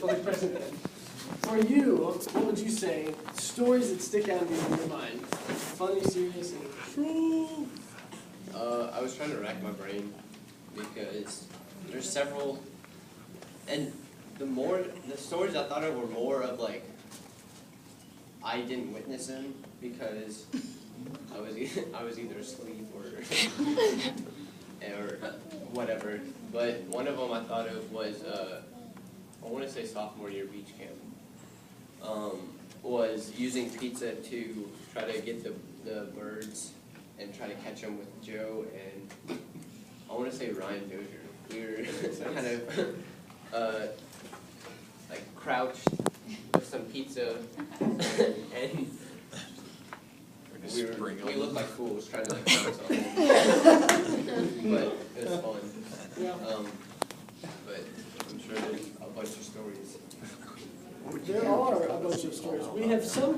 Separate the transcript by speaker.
Speaker 1: like president. For you, what would you say, stories that stick out in your mind? Funny, serious, and true?
Speaker 2: I was trying to rack my brain because there's several, and the stories I thought of were more of like, I didn't witness them because I was either asleep or whatever. But one of them I thought of was, I want to say sophomore year beach camp. Was using pizza to try to get the birds and try to catch them with Joe and I want to say Ryan Dozier. We were kind of like crouched with some pizza and we looked like fools trying to like catch something. But it was fun.
Speaker 1: Yeah.
Speaker 2: But I'm sure there's a bunch of stories.
Speaker 1: There are a bunch of stories. We have some